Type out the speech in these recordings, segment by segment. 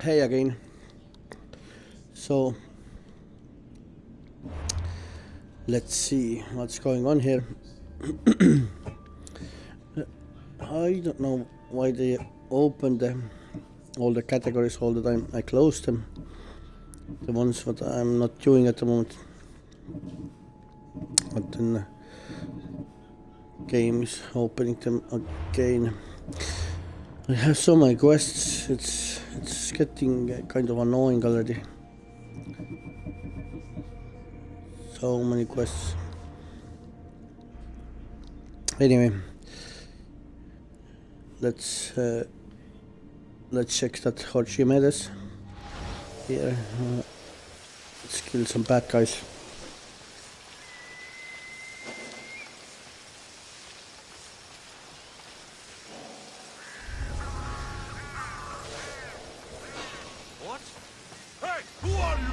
Hey again. So let's see what's going on here. I don't know why they opened all the categories all the time. I closed them. The ones that I'm not doing at the moment. But then the game is opening them again. I have so many quests. It's getting kind of annoying already. So many quests. Anyway, let's check that Archimedes here. Let's kill some bad guys. What? Hey, who are you?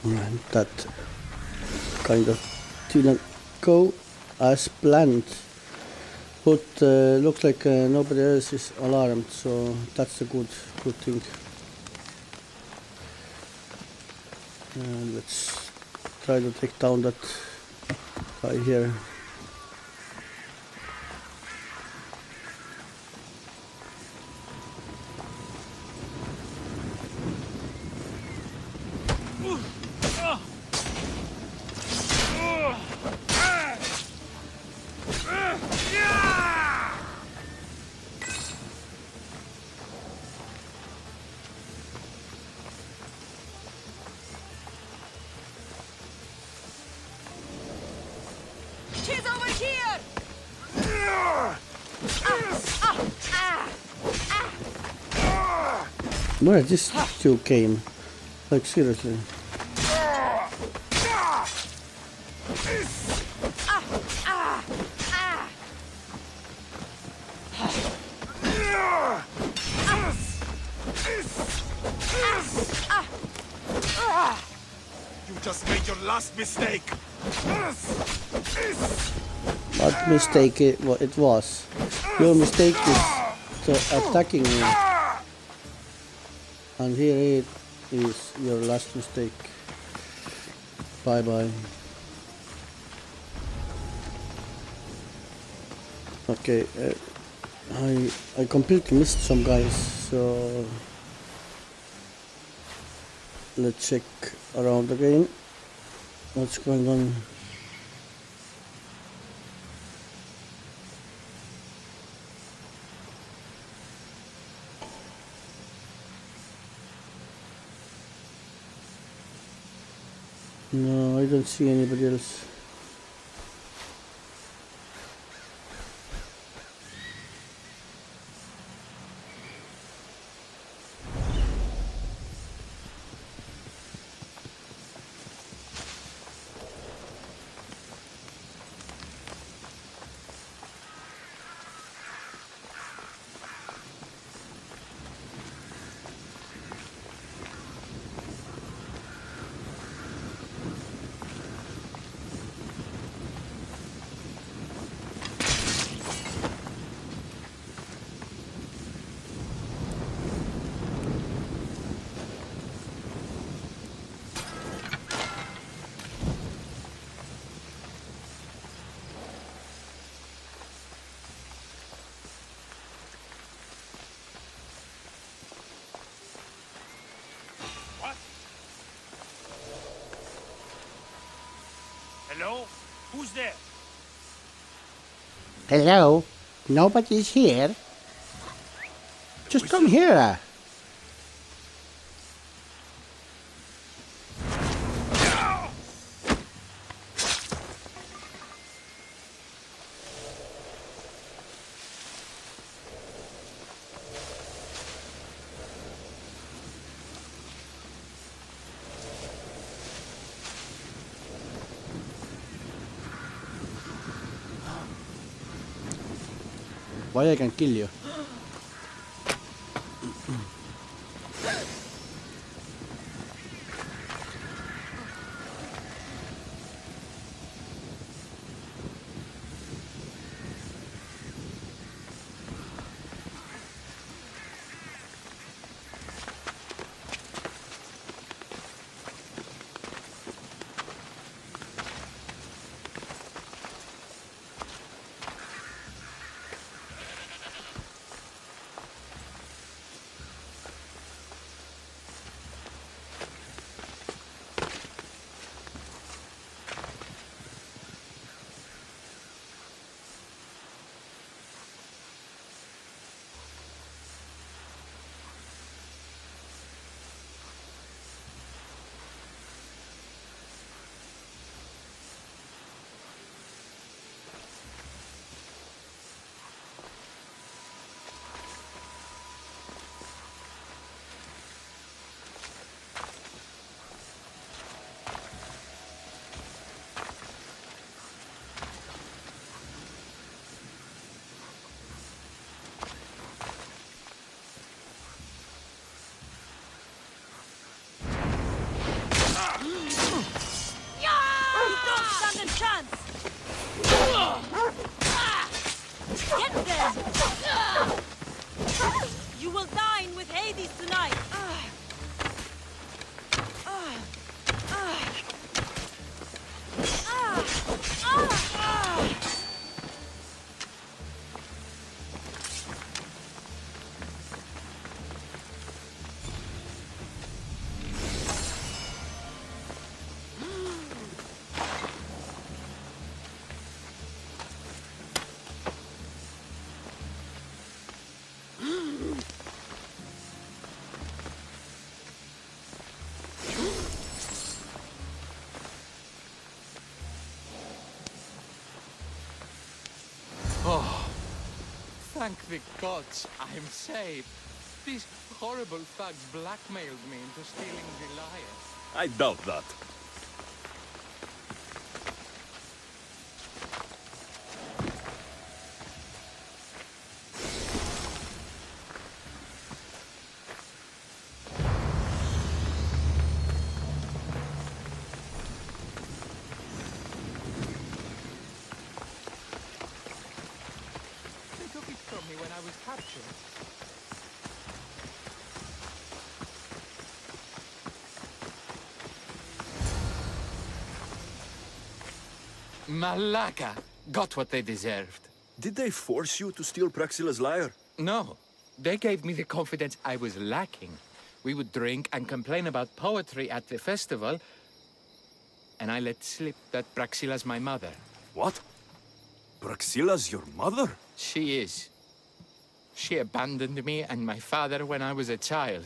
And that kind of didn't go as planned, but looks like nobody else is alarmed, so that's a good thing. Let's try to take down that guy here. She's over here! Where this two came? Like seriously. You just made your last mistake. What mistake it was? Your mistake is attacking me. And here it is your last mistake. Bye bye. Okay, I completely missed some guys, so let's check around again. What's going on? No, I don't see anybody else. What? Hello? Who's there? Hello? Nobody's here? Just come here. Why I can kill you? Don't stand a chance! Get them! You will dine with Hades tonight! Oh, thank the gods I'm saved. These horrible thugs blackmailed me into stealing the lyre. I doubt that. They took it from me when I was captured. Malaka got what they deserved. Did they force you to steal Praxila's lyre? No, they gave me the confidence I was lacking. We would drink and complain about poetry at the festival, and I let slip that Praxila's my mother. What? Praxila's your mother? She is. She abandoned me and my father when I was a child.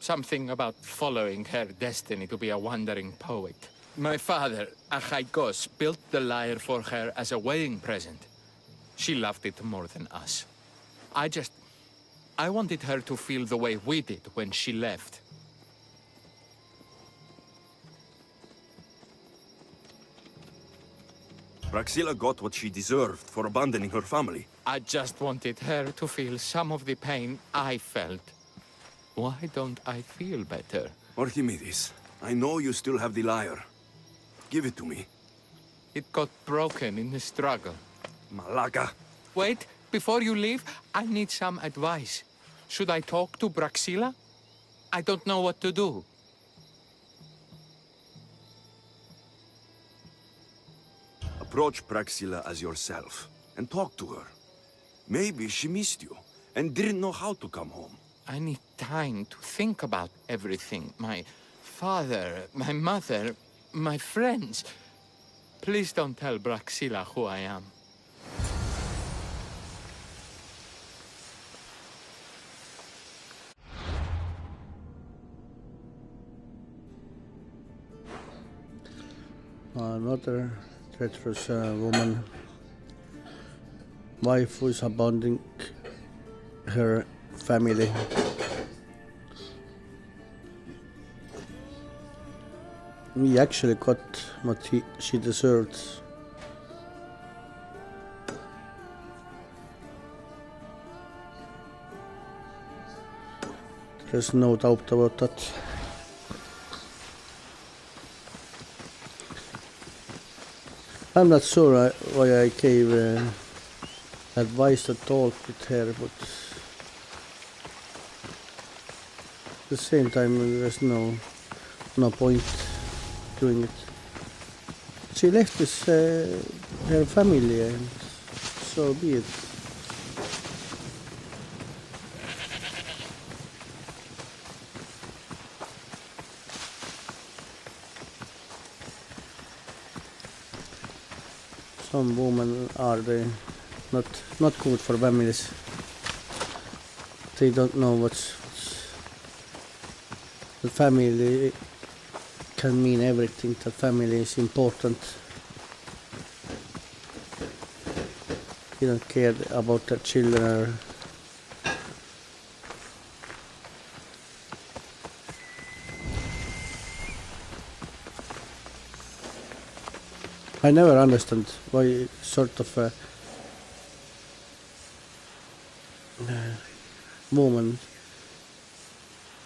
Something about following her destiny to be a wandering poet. My father, Alexios, built the lyre for her as a wedding present. She loved it more than us. I wanted her to feel the way we did when she left. Praxila got what she deserved for abandoning her family. I just wanted her to feel some of the pain I felt. Why don't I feel better? Archimedes, I know you still have the lyre. Give it to me. It got broken in the struggle. Malaka. Wait, before you leave, I need some advice. Should I talk to Praxila? I don't know what to do. Approach Praxila as yourself and talk to her. Maybe she missed you and didn't know how to come home. I need time to think about everything. My father, my mother, my friends. Please don't tell Praxila who I am. Another treacherous woman. Wife who is abandoning her family. He actually got what she deserved. There's no doubt about that. I'm not sure why I gave advice to talk with her, but at the same time there's no point doing it. She left with her family, and so be it. Some women are not good for families. They don't know what's the family can mean everything. The family is important. They don't care about their children. I never understand why sort of a woman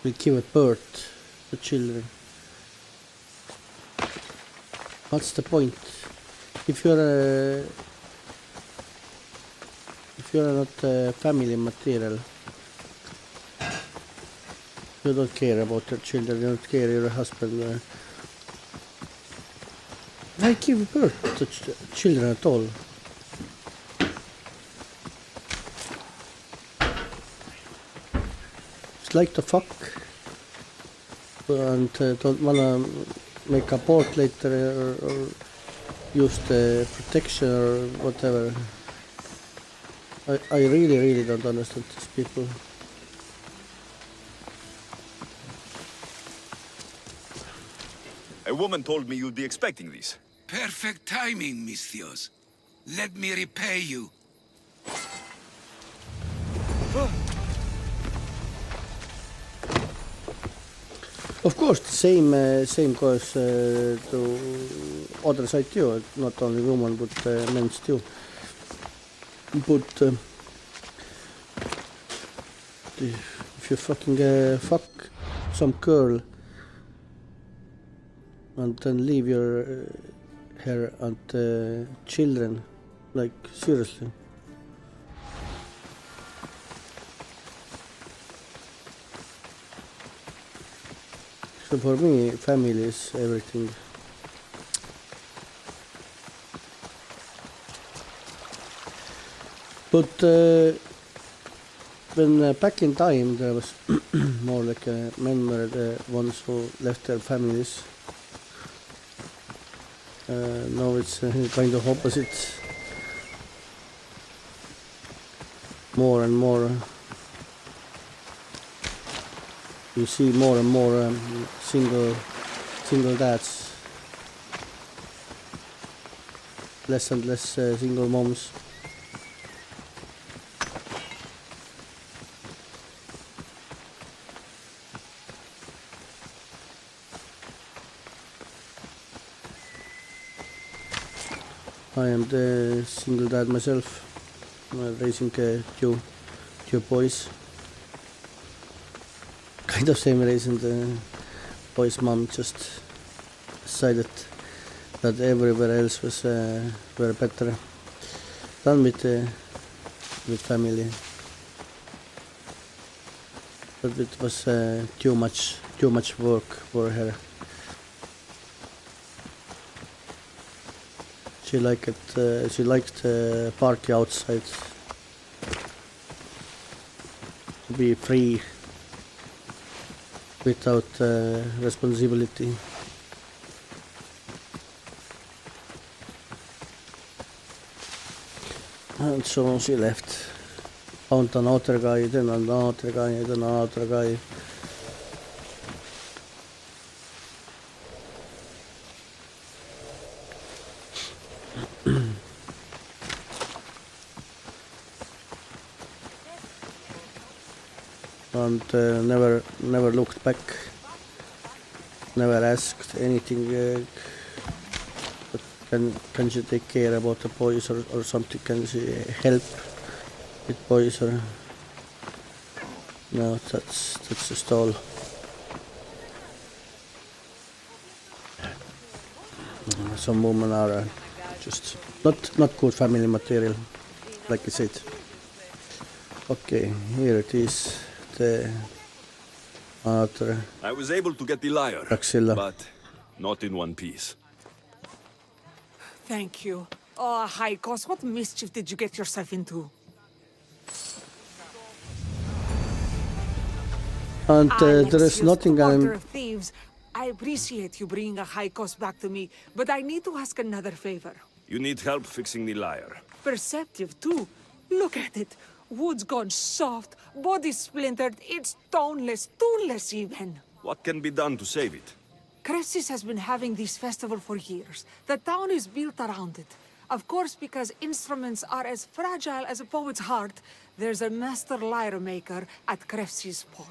will give a birth to children. What's the point? If you're not a family material, you don't care about your children, you don't care your husband. Why give birth to children at all? It's like to fuck and don't wanna make abort later or use the protection or whatever. I really don't understand these people. A woman told me you'd be expecting these. Perfect timing, Mystios. Let me repay you. Of course, the same goes to other side too. Not only women, but men too. But if you fucking fuck some girl and then leave your her and children, like seriously. So for me, family is everything. But when back in time, there was more like men were the ones who left their families. Now it's kind of opposite. More and more, you see more and more single dads, less and less single moms. I am the single dad myself, raising two boys. Kind of same reason the boy's mom just decided that everywhere else was were better than with family. But it was too much work for her. She liked party outside, to be free without responsibility. And so she left. Found another guy, then another guy, then another guy. And never looked back, never asked anything. But can she take care about the boys or something? Can she help with boys or? No, that's a stall. Some women are just not good family material, like I said. Okay, here it is, the other I was able to get the lyre, Praxilla. but not in one piece. Thank you. Oh, Hykos, what mischief did you get yourself into? And there is Alexios, nothing commander of thieves. I appreciate you bringing a Hykos back to me, but I need to ask another favor. You need help fixing the lyre. Perceptive, too. Look at it. Wood's gone soft, body splintered, it's toneless, tuneless even. What can be done to save it? Cressis has been having this festival for years. The town is built around it. Of course, because instruments are as fragile as a poet's heart, there's a master lyre maker at Cressis port.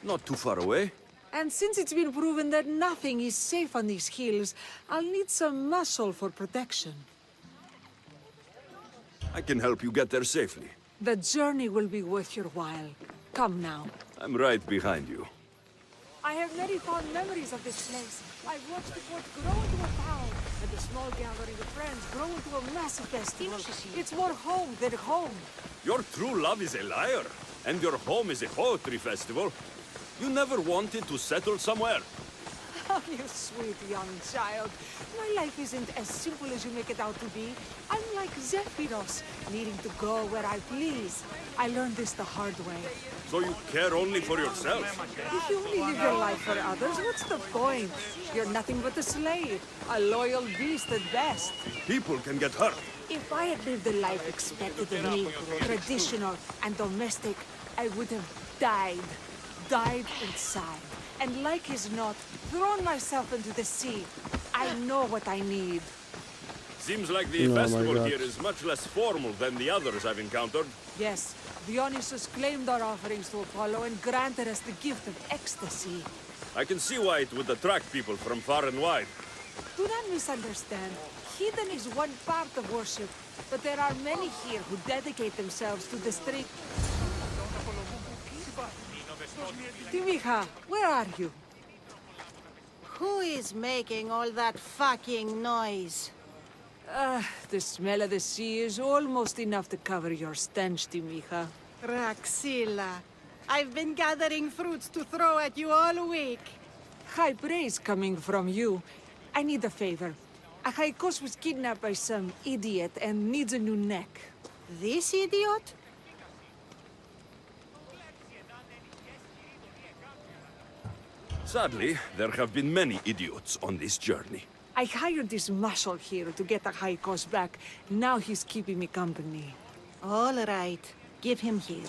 Not too far away. And since it's been proven that nothing is safe on these hills, I'll need some muscle for protection. I can help you get there safely. The journey will be worth your while. Come now. I'm right behind you. I have many fond memories of this place. I've watched the port grow into a town, and the small gathering of friends grow into a massive festival. It's more home than home. Your true love is a lyre, and your home is a poetry festival. You never wanted to settle somewhere. Oh, you sweet young child. My life isn't as simple as you make it out to be. I'm like Zephyros, needing to go where I please. I learned this the hard way. So you care only for yourself? If you only live your life for others, what's the point? You're nothing but a slave, a loyal beast at best. People can get hurt. If I had lived the life expected of me, traditional and domestic, I would have died inside. And like as not, thrown myself into the sea. I know what I need. Seems like the Oh my festival God. here is much less formal than the others I've encountered. Yes, Dionysus claimed our offerings to Apollo and granted us the gift of ecstasy. I can see why it would attract people from far and wide. Do not misunderstand. Heathen is one part of worship, but there are many here who dedicate themselves to the street. Timiha, where are you? Who is making all that fucking noise? The smell of the sea is almost enough to cover your stench, Timiha. Praxilla, I've been gathering fruits to throw at you all week. High praise coming from you. I need a favor. Achaikos was kidnapped by some idiot and needs a new neck. This idiot? Sadly, there have been many idiots on this journey. I hired this muscle here to get Achaikos back. Now he's keeping me company. All right, give him here.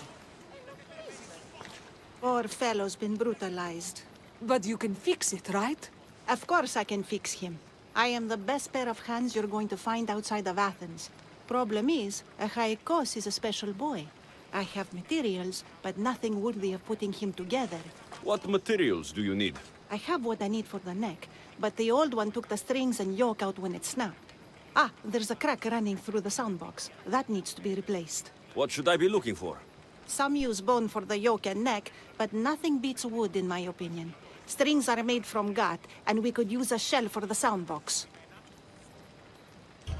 Poor fellow's been brutalized. But you can fix it, right? Of course I can fix him. I am the best pair of hands you're going to find outside of Athens. Problem is, Achaikos is a special boy. I have materials, but nothing worthy of putting him together. What materials do you need? I have what I need for the neck, but the old one took the strings and yoke out when it snapped. Ah, there's a crack running through the soundbox. That needs to be replaced. What should I be looking for? Some use bone for the yoke and neck, but nothing beats wood in my opinion. Strings are made from gut, and we could use a shell for the soundbox.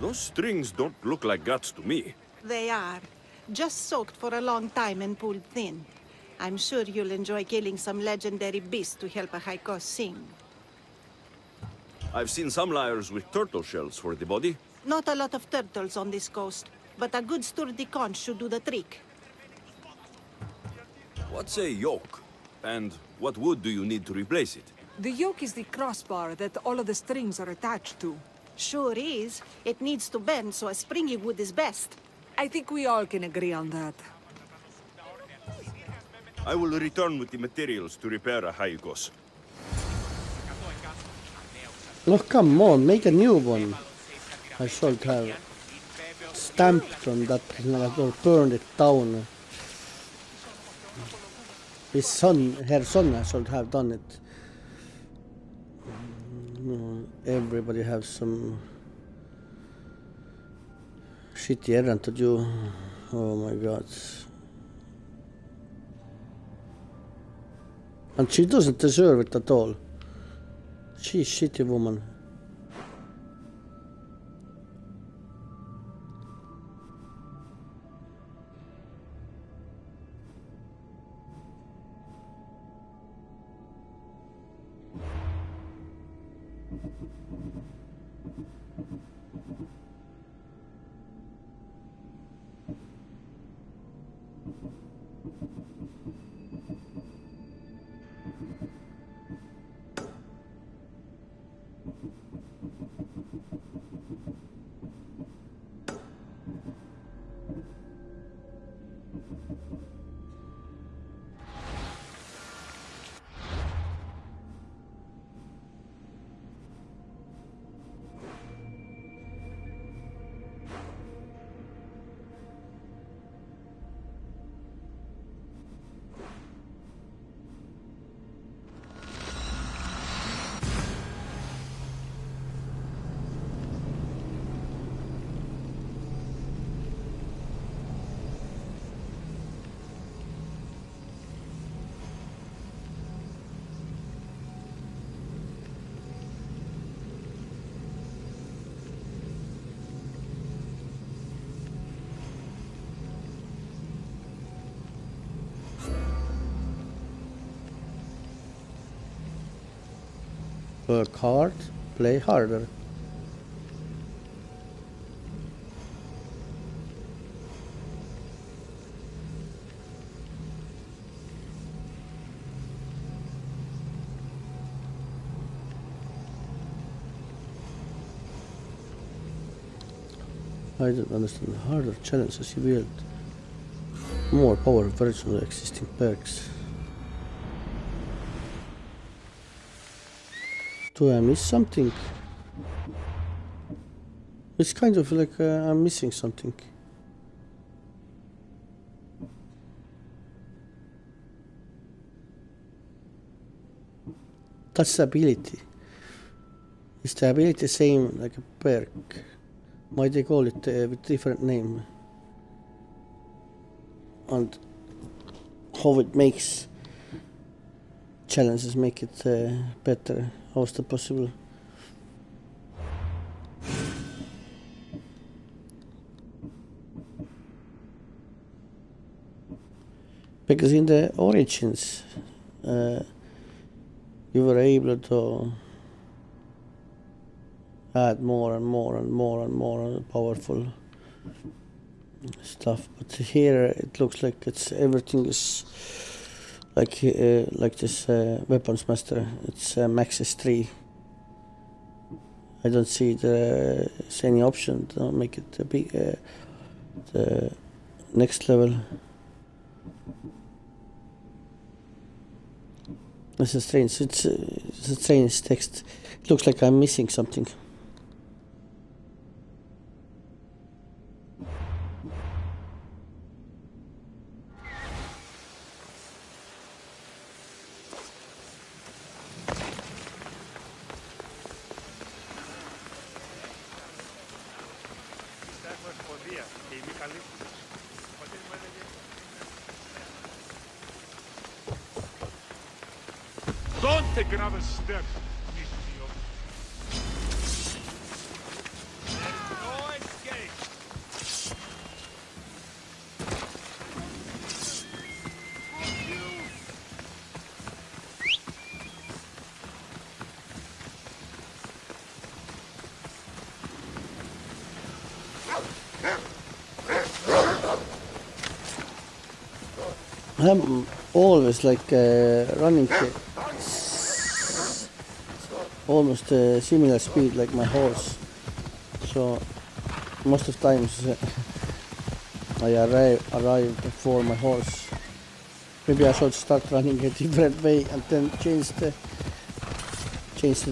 Those strings don't look like guts to me. They are. Just soaked for a long time and pulled thin. I'm sure you'll enjoy killing some legendary beast to help Achaikos sing. I've seen some lyres with turtle shells for the body. Not a lot of turtles on this coast, but a good sturdy conch should do the trick. What's a yoke? And what wood do you need to replace it? The yoke is the crossbar that all of the strings are attached to. Sure is. It needs to bend, so a springy wood is best. I think we all can agree on that. I will return with the materials to repair Achaikos. Oh, come on, make a new one. I should have stamped on that or burned it down. Her son should have done it. No, everybody have some shitty errand to do. Oh my god. And she doesn't deserve it at all. She's shitty woman. Work hard, play harder. I don't understand. Harder challenges you wield. More powerful versions of existing perks. Do I miss something? It's kind of like I'm missing something. That's the ability. Is the ability same like a perk? Why they call it with different name? And how it makes challenges make it better? How is that possible? Because in the origins, you were able to add more and more and more and more powerful stuff, but here it looks like it's everything is like this weapons master. It's max is 3. I don't see there's any option to make it a big the next level. This is strange. It's a strange text. It looks like I'm missing something. Don't take another step, Mistio. No escape. I'm always like running almost similar speed like my horse, so most of times I arrive before my horse. Maybe I should start running a different way and then change the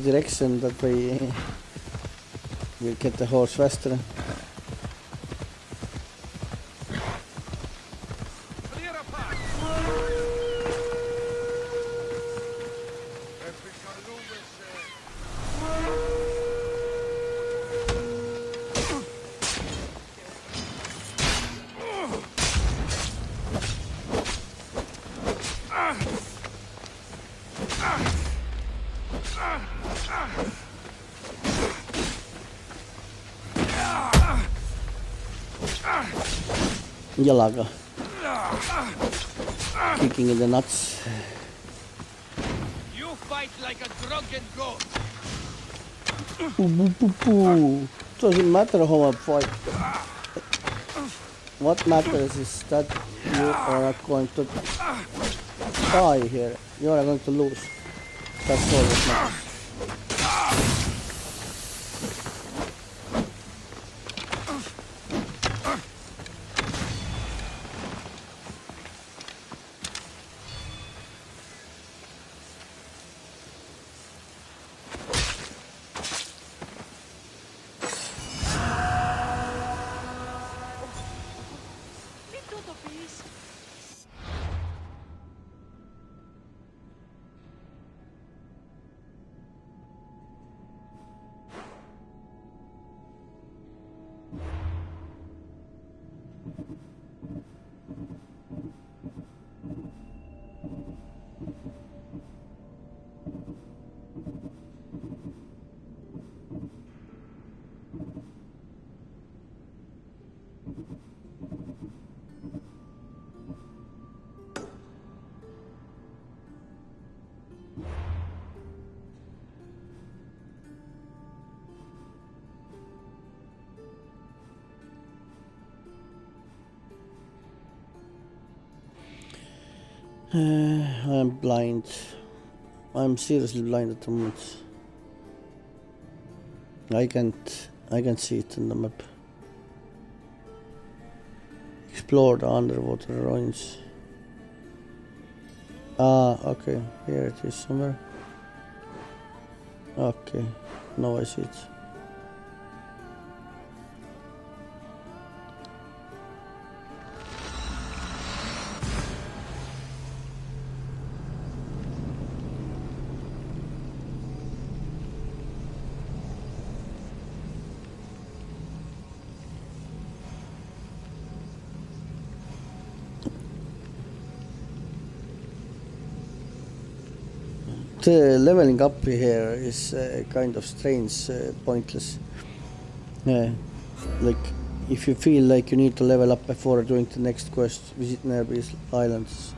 direction. That way we'll get the horse faster. jalaga. Kicking in the nuts. You fight like a drunken goat. Doesn't matter how I fight. What matters is that you are not going to die here. You are going to lose. That's all that matters. I'm blind. I'm seriously blind at the moment. I can see it in the map. Explore the underwater ruins. Ah, okay. Here it is somewhere. Okay. Now I see it. The leveling up here is kind of strange, pointless. Like, if you feel like you need to level up before doing the next quest, visit nearby islands.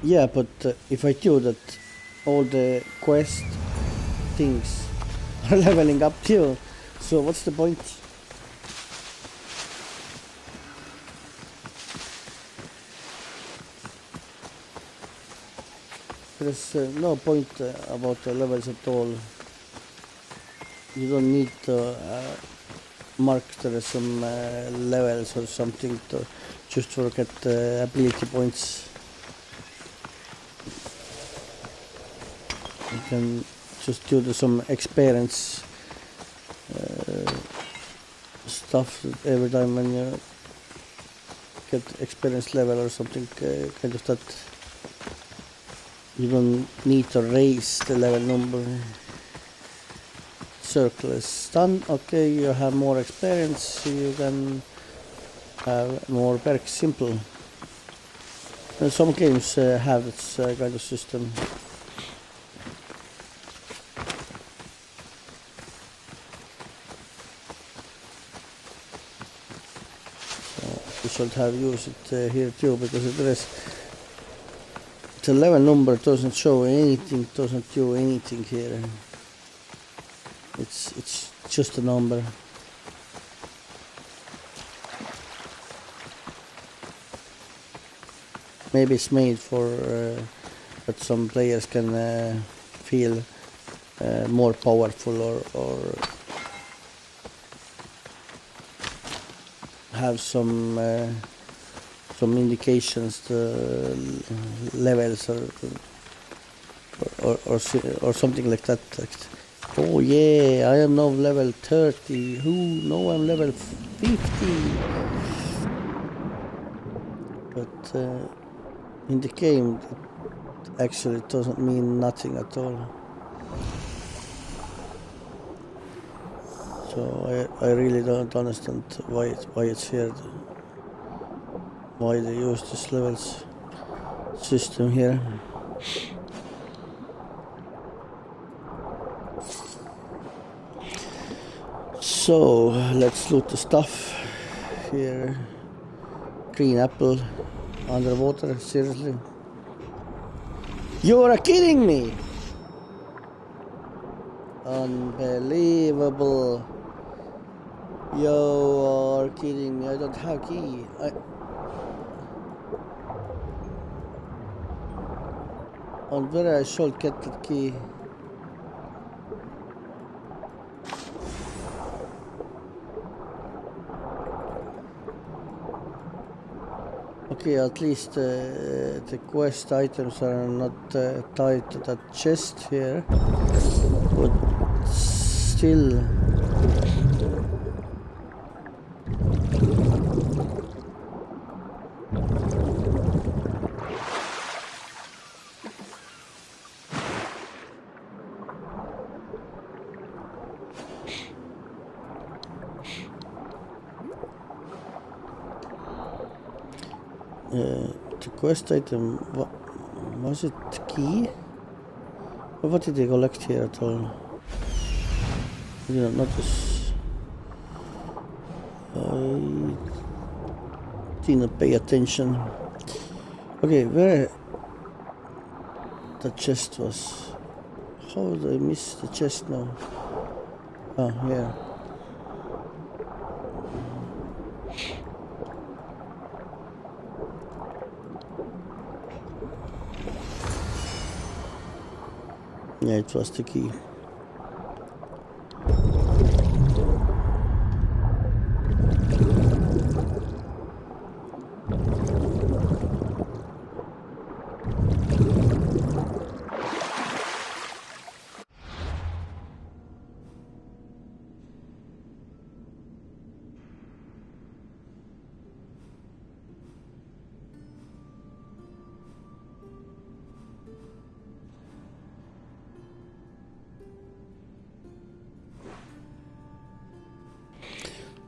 Yeah, but if I do that, all the quest things are leveling up too. So what's the point? There's no point about the levels at all. You don't need to mark there some levels or something to just to get ability points. You can just do some experience stuff every time when you get experience level or something kind of that. You don't need to raise the level number. Circle is done. Okay, you have more experience. You can have more perks. Simple. And some games have this kind of system. So we should have used it here too, because there is. The level number doesn't show anything, doesn't do anything here. It's just a number. Maybe it's made for that some players can feel more powerful or have some indications the levels or something like that. Oh yeah, I am now level 30. No, I'm level 50. But in the game, it actually doesn't mean nothing at all. So I really don't understand why it's here. Why they use this levels system here. So let's loot the stuff here. green apple underwater, seriously? You're kidding me! Unbelievable. You are kidding me, I don't have key. On where I should get the key. Okay, at least the quest items are not tied to that chest here, but still. The quest item, was it key? Or what did they collect here at all? I did not notice. I didn't pay attention. Okay, where the chest was? How did I miss the chest now? Oh, here. Yeah, it was the key.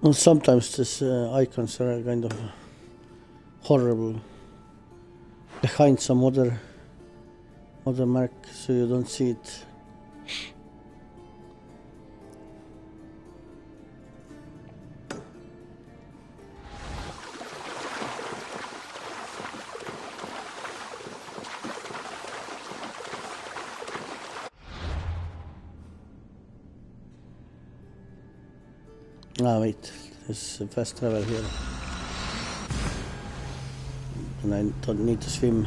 Well, sometimes these icons are kind of horrible. Behind some other mark, so you don't see it. Ah, wait, there's a fast travel here. And I don't need to swim.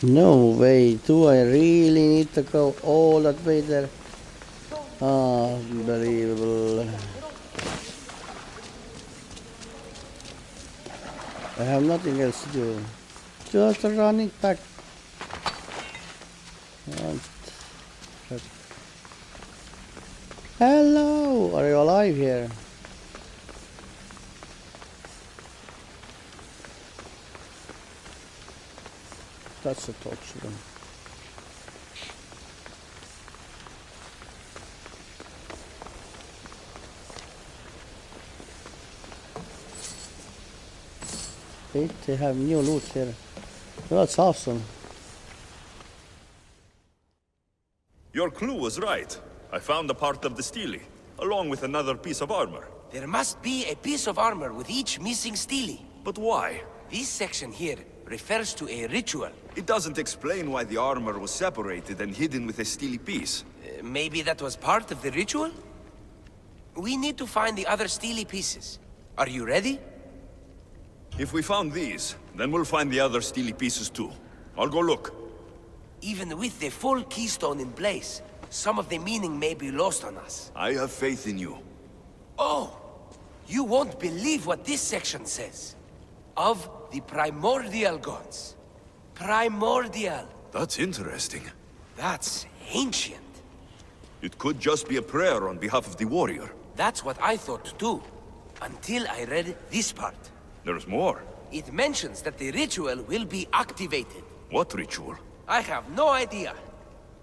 No way, do I really need to go all that way there? Unbelievable. I have nothing else to do. Just running back. Hello, are you alive here? That's a talk to them. Wait, they have new loot here. That's awesome. Your clue was right. I found a part of the stele, along with another piece of armor. There must be a piece of armor with each missing stele. But why? This section here refers to a ritual. It doesn't explain why the armor was separated and hidden with a steely piece. Maybe that was part of the ritual? We need to find the other stele pieces. Are you ready? If we found these, then we'll find the other steely pieces too. I'll go look. Even with the full keystone in place, some of the meaning may be lost on us. I have faith in you. Oh! You won't believe what this section says. Of the primordial gods. Primordial. That's interesting. That's ancient. It could just be a prayer on behalf of the warrior. That's what I thought too. Until I read this part. There's more. It mentions that the ritual will be activated. What ritual? I have no idea.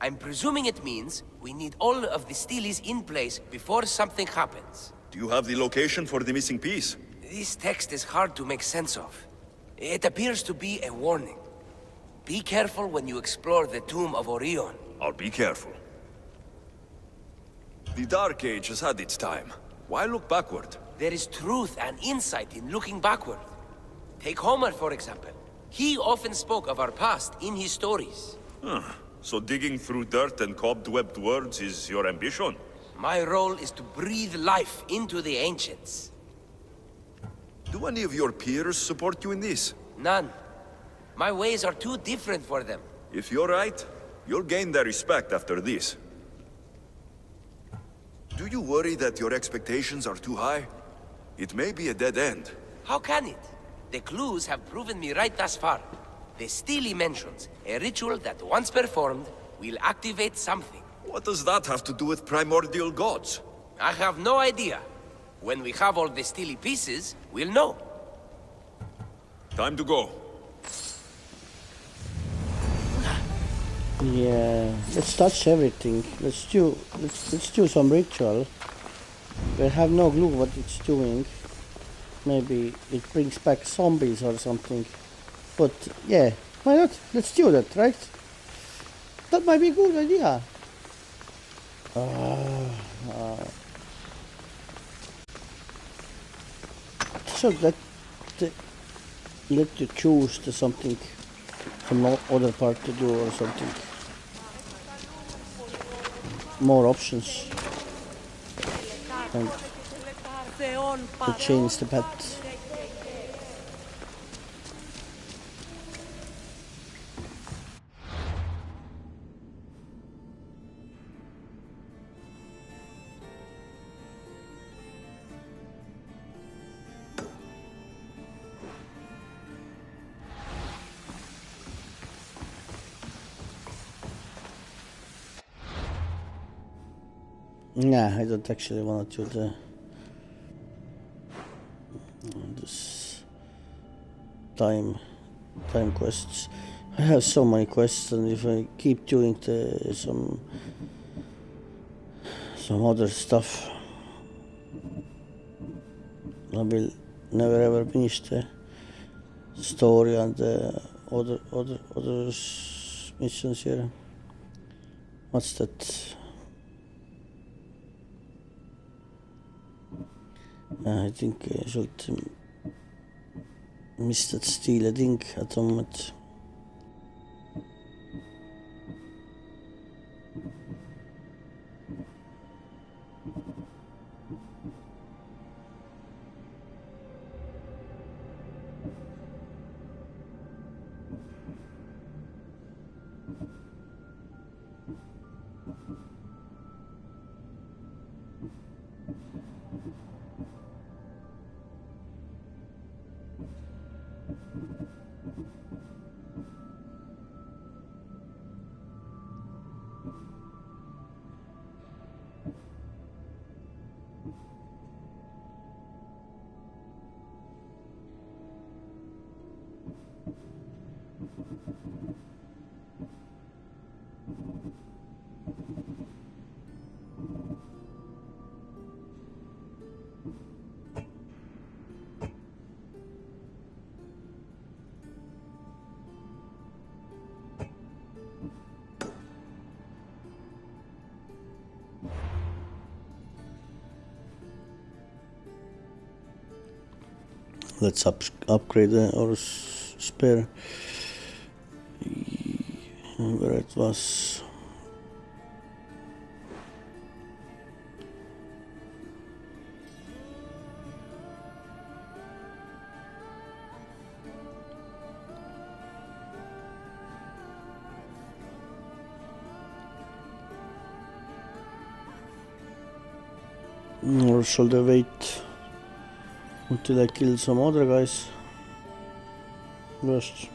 I'm presuming it means we need all of the steles in place before something happens. Do you have the location for the missing piece? This text is hard to make sense of. It appears to be a warning. Be careful when you explore the tomb of Orion. I'll be careful. The Dark Age has had its time. Why look backward? There is truth and insight in looking backward. Take Homer, for example. He often spoke of our past in his stories. So digging through dirt and cobwebbed words is your ambition? My role is to breathe life into the ancients. Do any of your peers support you in this? None. My ways are too different for them. If you're right, you'll gain their respect after this. Do you worry that your expectations are too high? It may be a dead end. How can it? The clues have proven me right thus far. The stele mentions a ritual that once performed will activate something. What does that have to do with primordial gods? I have no idea. When we have all the stele pieces, we'll know. Time to go. Yeah, let's touch everything. Let's do some ritual. We have no clue what it's doing. Maybe it brings back zombies or something. But yeah, why not? Let's do that, right? That might be a good idea. So let you choose the something from other part to do or something. More options. And to change the pet. Nah, I don't actually want to do this time quests. I have so many quests, and if I keep doing some other stuff, I will never ever finish the story and the other missions here. What's that? I think I should miss that steel thing at the moment. Let's upgrade our spare. Where it was. Or should I wait until I kill some other guys first?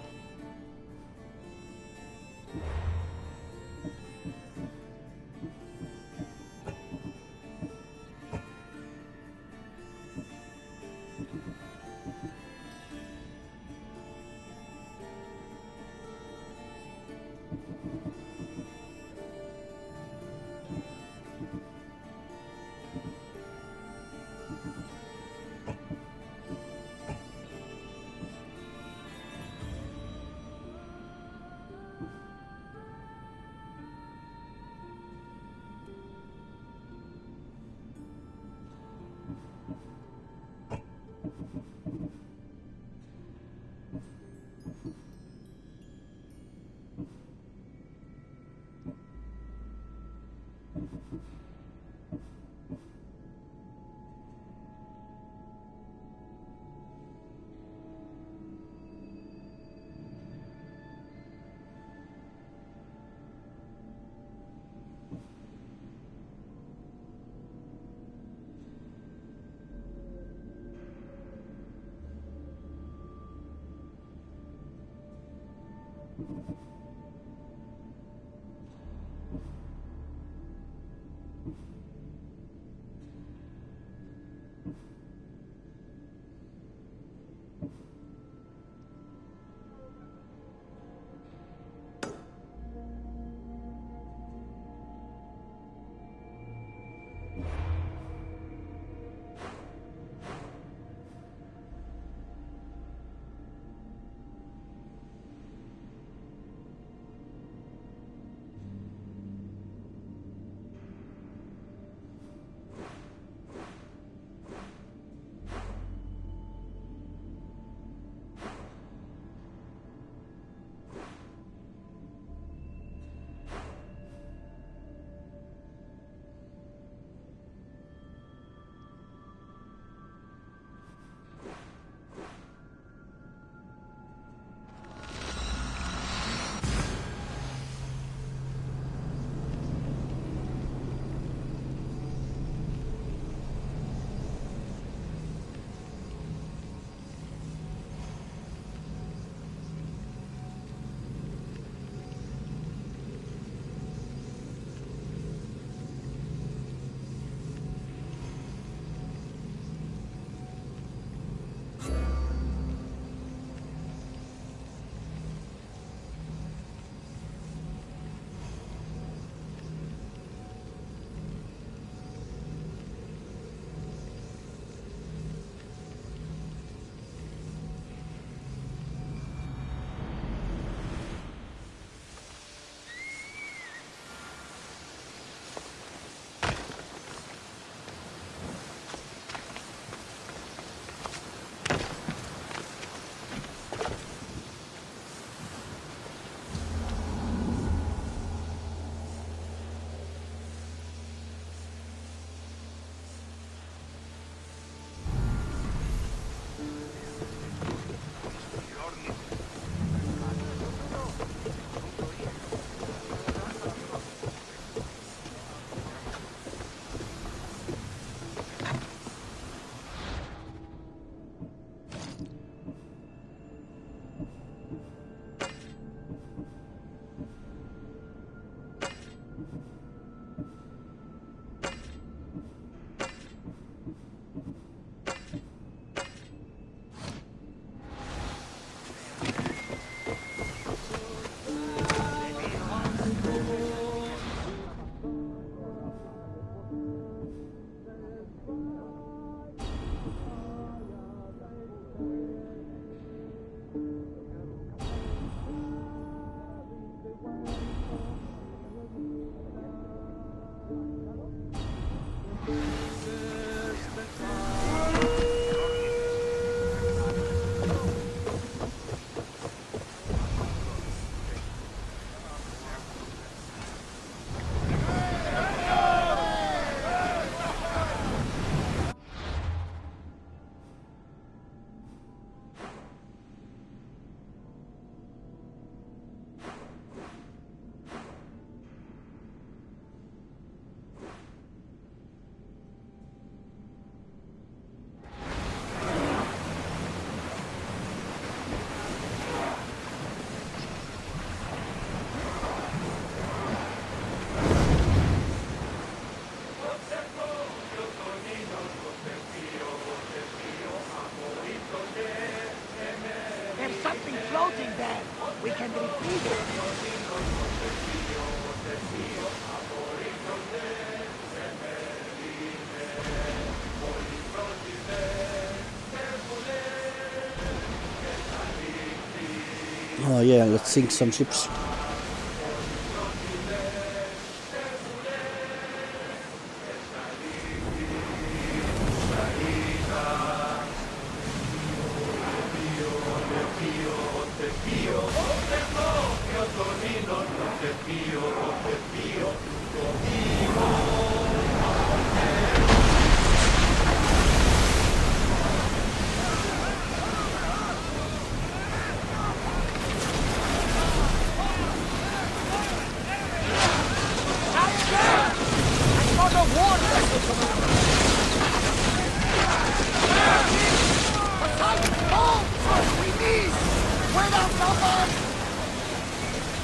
there. We can retreat. Oh yeah, let's sink some ships.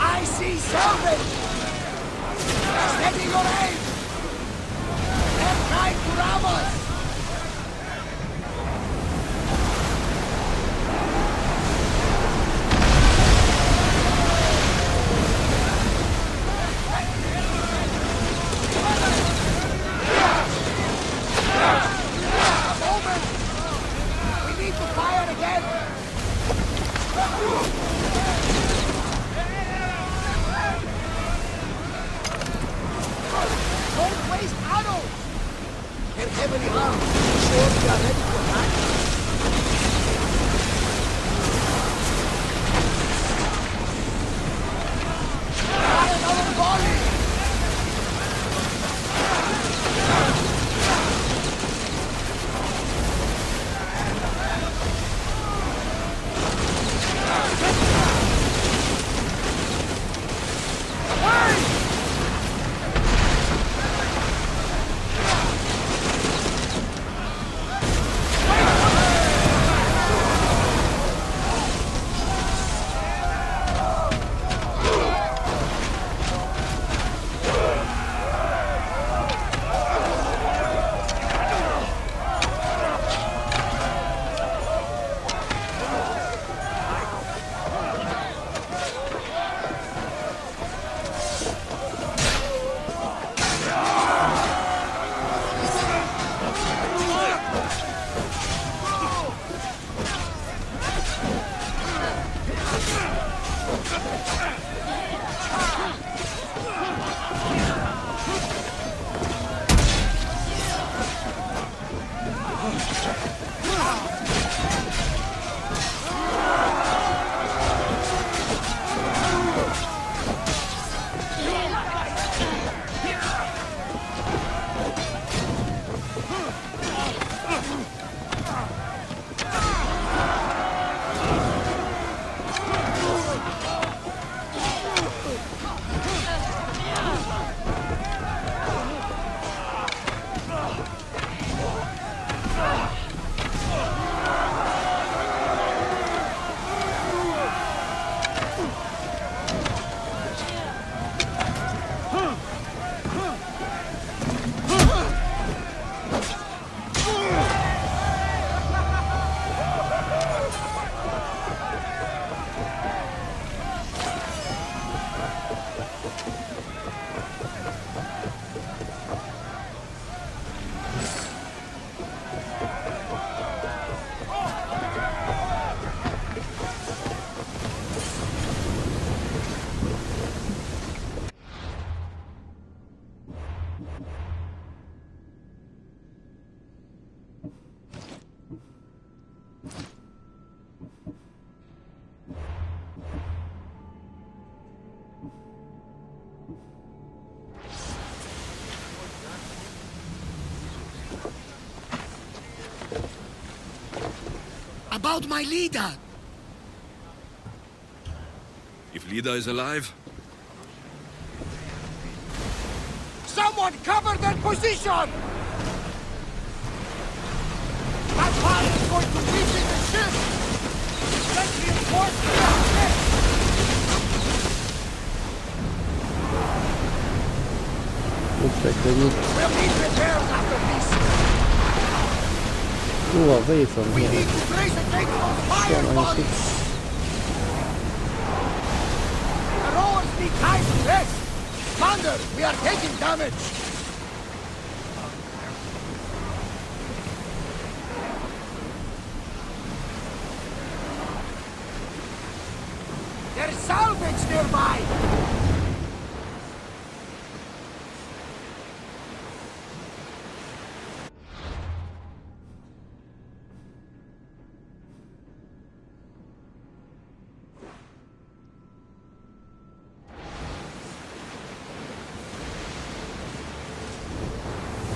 I see salvage! Steady your aim! They're trying to rob us! We need to fire again! Don't waste arrows! They're heavily armed. Sure we are ready to attack? Fire another volley! About my leader! If Lida is alive, Someone cover their position! That fire is going to weaken the ship! Let's reinforce the ship! Looks like we need We'll need repairs after this! to move away from We here. need to brace against those So fire many volleys! ships. need time to rest! Commander, we are taking damage! There's salvage nearby!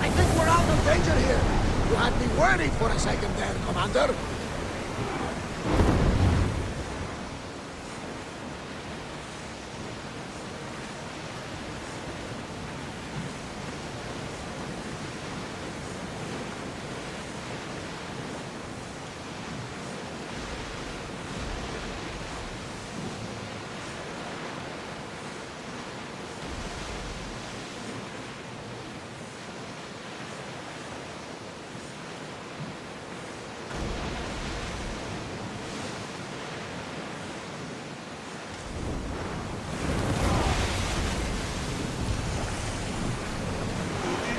I think we're out of danger here. You had me worried for a second there, Commander.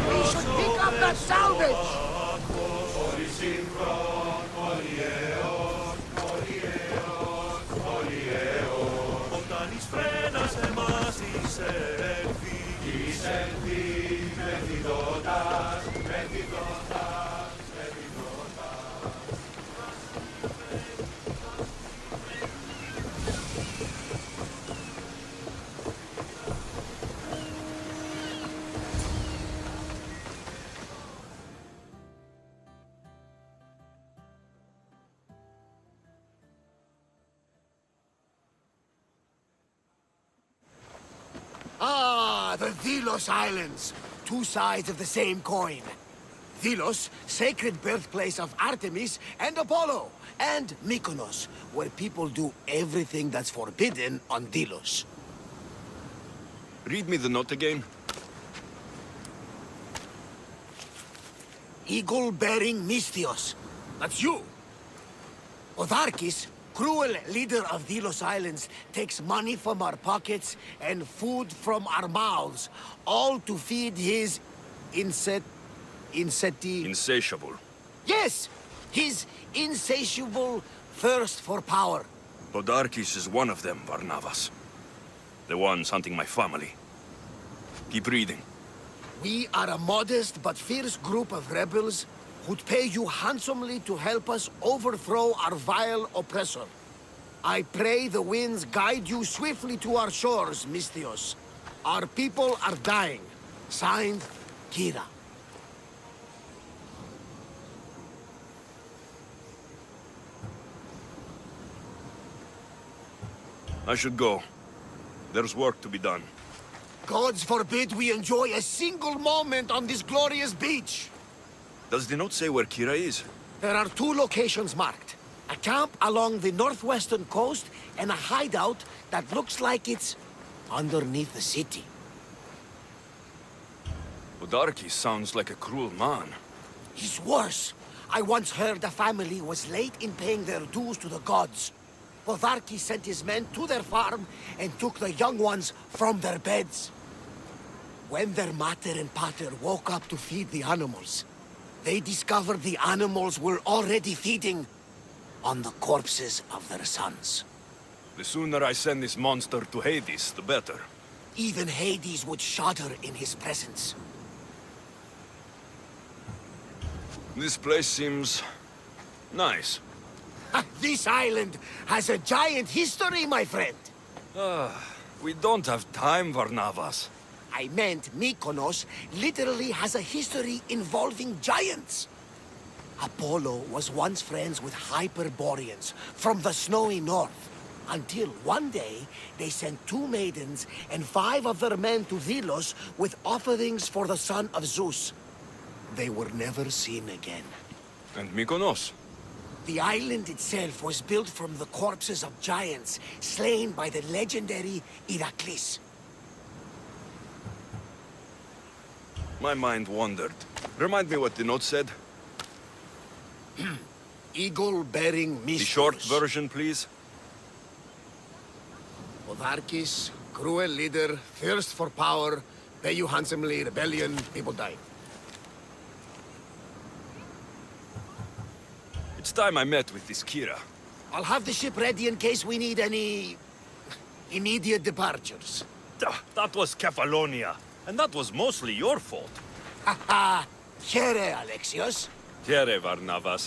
We should pick up that salvage! Ah, the Delos Islands. Two sides of the same coin. Delos, sacred birthplace of Artemis and Apollo. And Mykonos, where people do everything that's forbidden on Delos. Read me the note again. Eagle-bearing Mystios. That's you. Otharkis, cruel leader of Delos Islands, takes money from our pockets and food from our mouths, all to feed his Insatiable. Yes! His insatiable thirst for power. Podarkis is one of them, Varnavas. The ones hunting my family. Keep reading. We are a modest but fierce group of rebels who'd pay you handsomely to help us overthrow our vile oppressor. I pray the winds guide you swiftly to our shores, Mystios. Our people are dying. Signed, Kyra. I should go. There's work to be done. Gods forbid we enjoy a single moment on this glorious beach! Does the note say where Kyra is? There are two locations marked. A camp along the northwestern coast, and a hideout that looks like it's underneath the city. Podarkis sounds like a cruel man. He's worse. I once heard a family was late in paying their dues to the gods. Podarkis sent his men to their farm and took the young ones from their beds. When their mater and pater woke up to feed the animals, they discovered the animals were already feeding on the corpses of their sons. The sooner I send this monster to Hades, the better. Even Hades would shudder in his presence. This place seems nice. This island has a giant history, my friend. We don't have time, Varnavas. I meant Mykonos literally has a history involving giants. Apollo was once friends with Hyperboreans from the snowy north, until one day they sent 2 maidens and 5 of their men to Delos with offerings for the son of Zeus. They were never seen again. And Mykonos? The island itself was built from the corpses of giants slain by the legendary Iraklis. My mind wandered. Remind me what the note said. Eagle-bearing Mystios. The short version, please. Otharkis, Cruel leader, thirst for power, pay you handsomely, rebellion, people die. It's time I met with this Kyra. I'll have the ship ready in case we need any... immediate departures. That was Kefalonia, and that was mostly your fault. Ha ha! Here, Alexios. Here, Varnavas.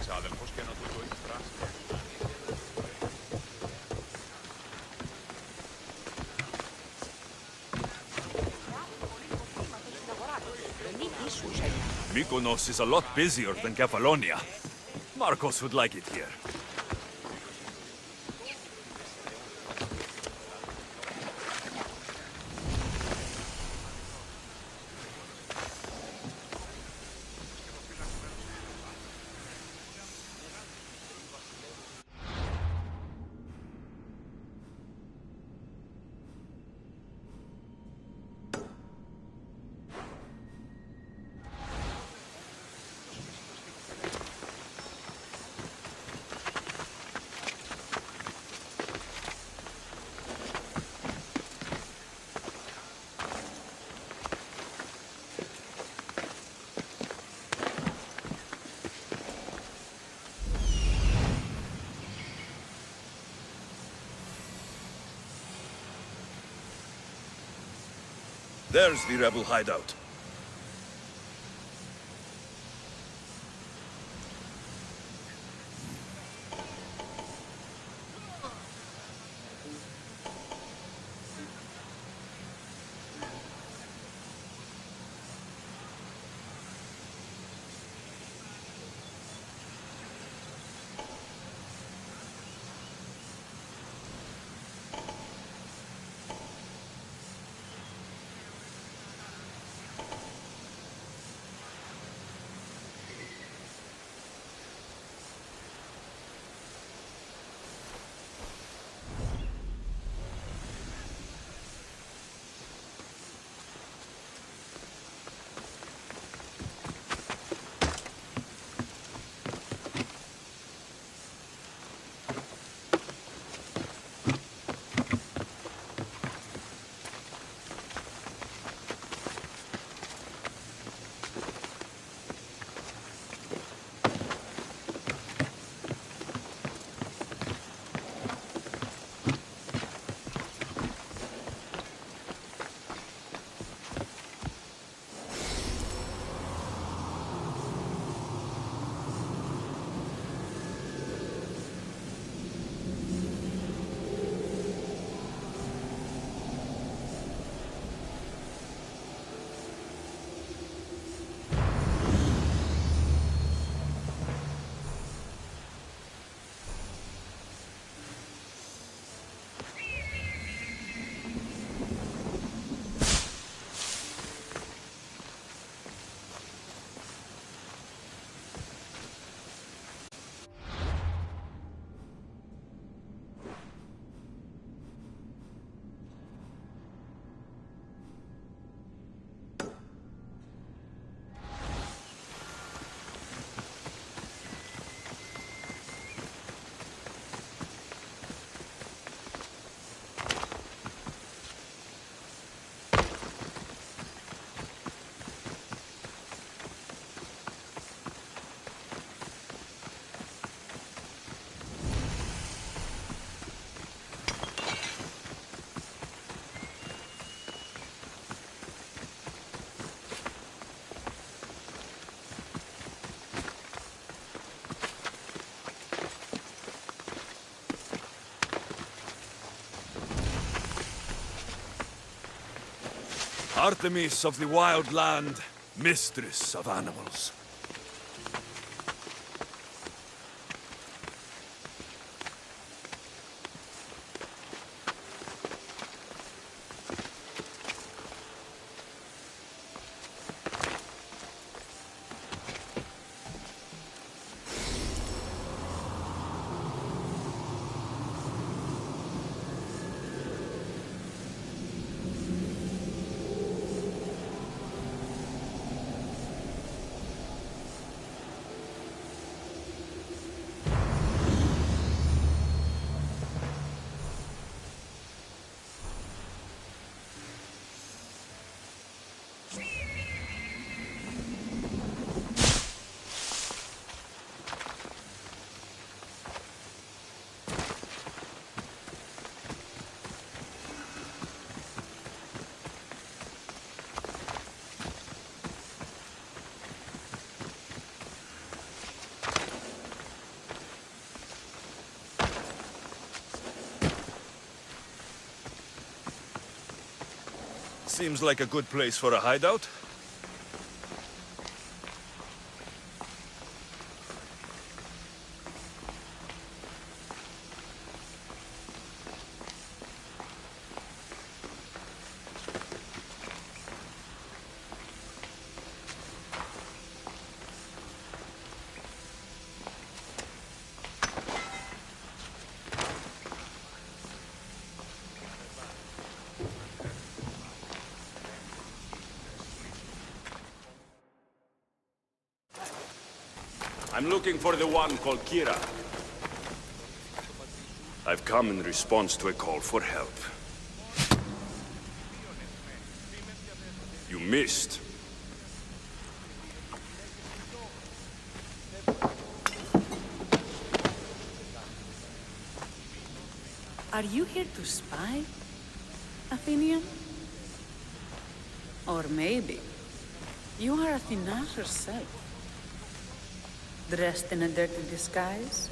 Εξάδελφος και να του το έχει φράσει. Mykonos is a lot busier than Kefalonia. Marcos would like it here. There's the rebel hideout. Artemis of the wild land, mistress of animals. Seems like a good place for a hideout. I'm looking for the one called Kyra. I've come in response to a call for help. You missed. Are you here to spy, Athenian? Or maybe you are Athena herself, dressed in a dirty disguise?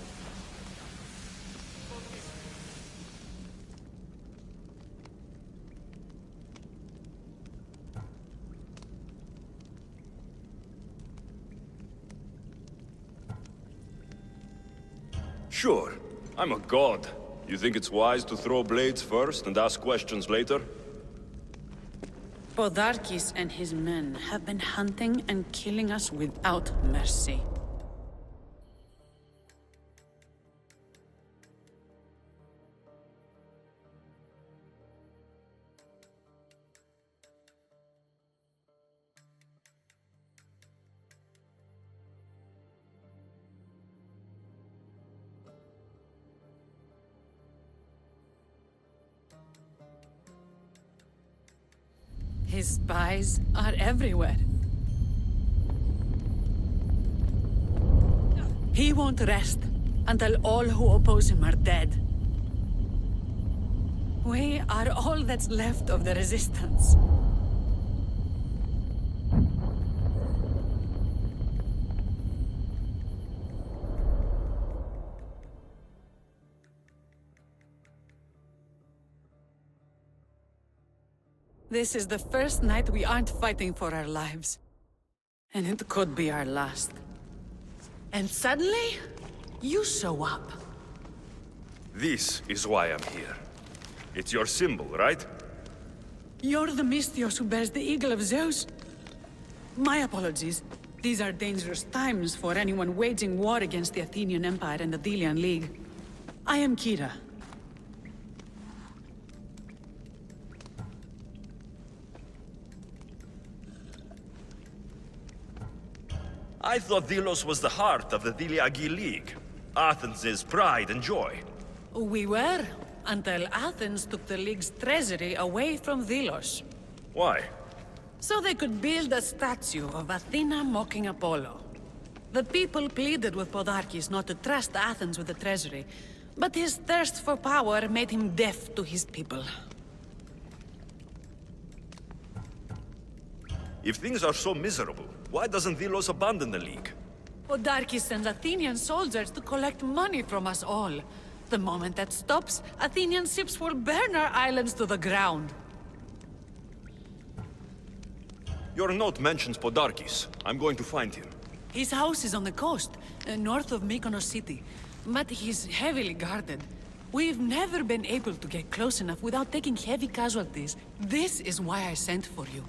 Sure, I'm a god. You think it's wise to throw blades first and ask questions later? Podarkes and his men have been hunting and killing us without mercy. His spies are everywhere. He won't rest until all who oppose him are dead. We are all that's left of the resistance. This is the first night we aren't fighting for our lives. And it could be our last. And suddenly, you show up. This is why I'm here. It's your symbol, right? You're the Mystios who bears the eagle of Zeus? My apologies. These are dangerous times for anyone waging war against the Athenian Empire and the Delian League. I am Kyra. I thought Delos was the heart of the Deliagi League. Athens' pride and joy. We were, until Athens took the League's treasury away from Delos. Why? So they could build a statue of Athena mocking Apollo. The people pleaded with Podarkes not to trust Athens with the treasury, but his thirst for power made him deaf to his people. If things are so miserable, why doesn't Delos abandon the League? Podarkes sends Athenian soldiers to collect money from us all. The moment that stops, Athenian ships will burn our islands to the ground. Your note mentions Podarkis. I'm going to find him. His house is on the coast, north of Mykonos city. But he's heavily guarded. We've never been able to get close enough without taking heavy casualties. This is why I sent for you.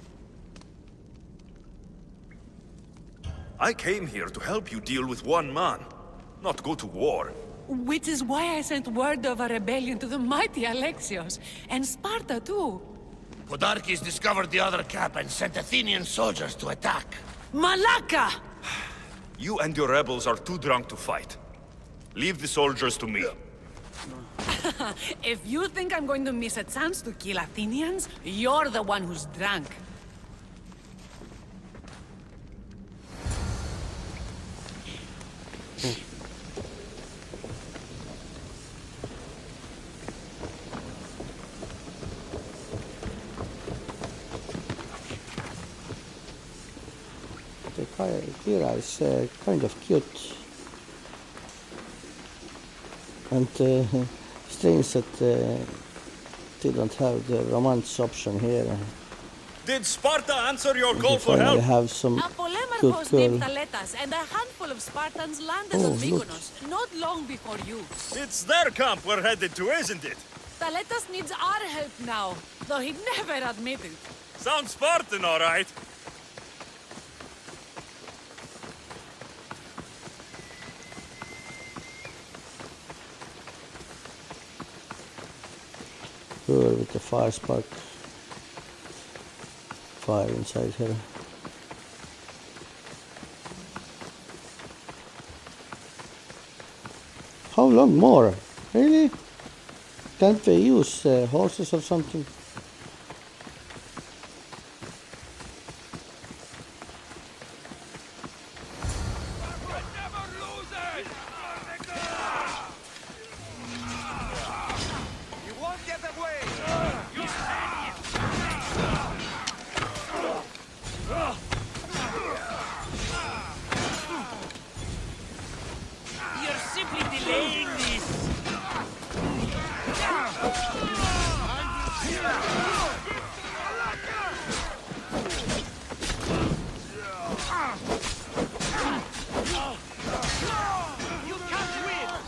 I came here to help you deal with one man, not go to war. Which is why I sent word of a rebellion to the mighty Alexios, and Sparta too. Podarkis discovered the other camp and sent Athenian soldiers to attack. Malaka! You and your rebels are too drunk to fight. Leave the soldiers to me. If you think I'm going to miss a chance to kill Athenians, you're the one who's drunk. The Kyra is kind of cute. And strange that they don't have the romance option here. Did Sparta answer your They call for finally help? have some A good polemarchos girl. named Thaletas and a handful of Spartans landed Oh, on look. Mykonos, not long before you. It's their camp we're headed to, isn't it? Thaletas needs our help now, though he'd never admit it. Sounds Spartan, all right. Her with the fire spark. Fire inside her. How long more? Really? Can't they use horses or something? You won't get away! You're simply delaying this! You can't win!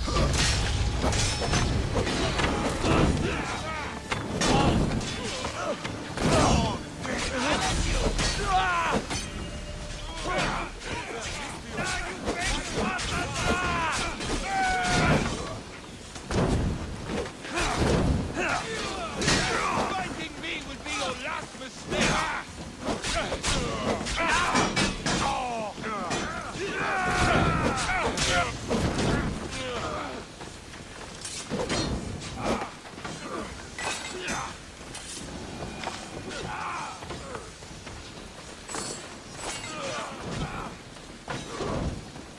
Fighting me will be your last mistake!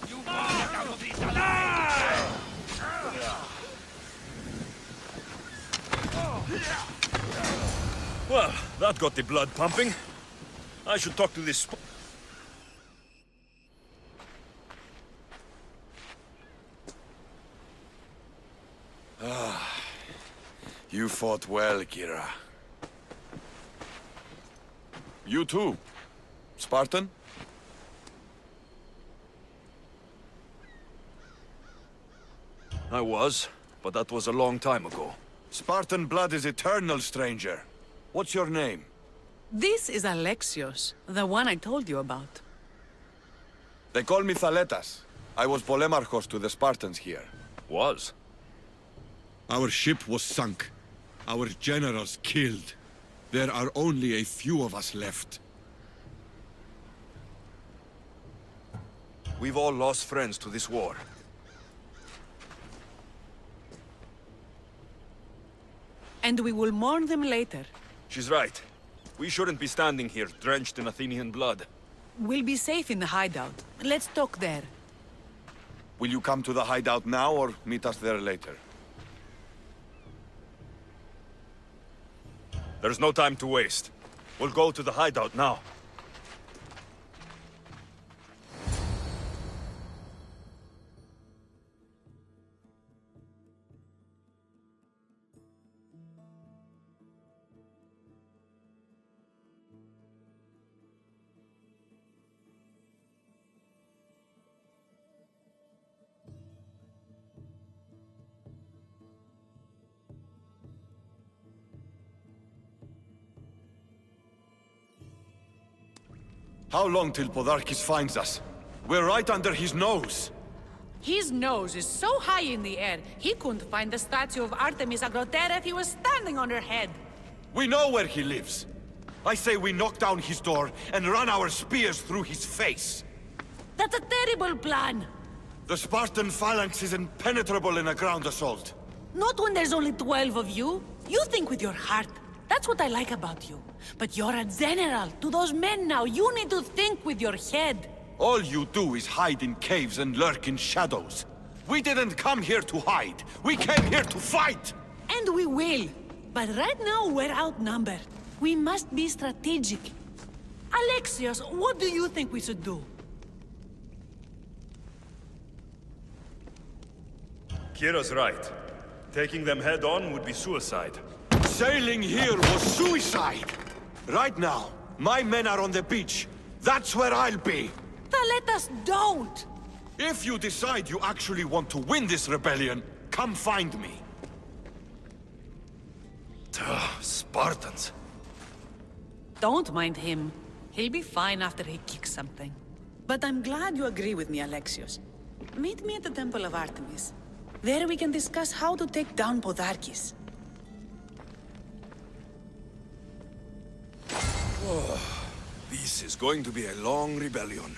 You won't get out of this alive! Well, that got the blood pumping. I should talk to this... You fought well, Kyra. You too. Spartan? I was, but that was a long time ago. Spartan blood is eternal, stranger. What's your name? This is Alexios, the one I told you about. They call me Thaletas. I was polemarchos to the Spartans here. Was? Our ship was sunk. Our generals killed. There are only a few of us left. We've all lost friends to this war. And we will mourn them later. She's right. We shouldn't be standing here, drenched in Athenian blood. We'll be safe in the hideout. Let's talk there. Will you come to the hideout now or meet us there later? There's no time to waste. We'll go to the hideout now. How long till Podarkis finds us? We're right under his nose. His nose is so high in the air, he couldn't find the statue of Artemis Agrotera if he was standing on her head. We know where he lives. I say we knock down his door and run our spears through his face. That's a terrible plan. The Spartan phalanx is impenetrable in a ground assault. Not when there's only 12 of you. You think with your heart. That's what I like about you. But you're a general. To those men now, you need to think with your head. All you do is hide in caves and lurk in shadows. We didn't come here to hide. We came here to fight! And we will. But right now, we're outnumbered. We must be strategic. Alexios, what do you think we should do? Kyra's right. Taking them head on would be suicide. Sailing here was suicide! Right now, my men are on the beach. That's where I'll be! Then let us don't! If you decide you actually want to win this rebellion, come find me. Spartans. Don't mind him. He'll be fine after he kicks something. But I'm glad you agree with me, Alexios. Meet me at the Temple of Artemis. There we can discuss how to take down Podarkis. This is going to be a long rebellion.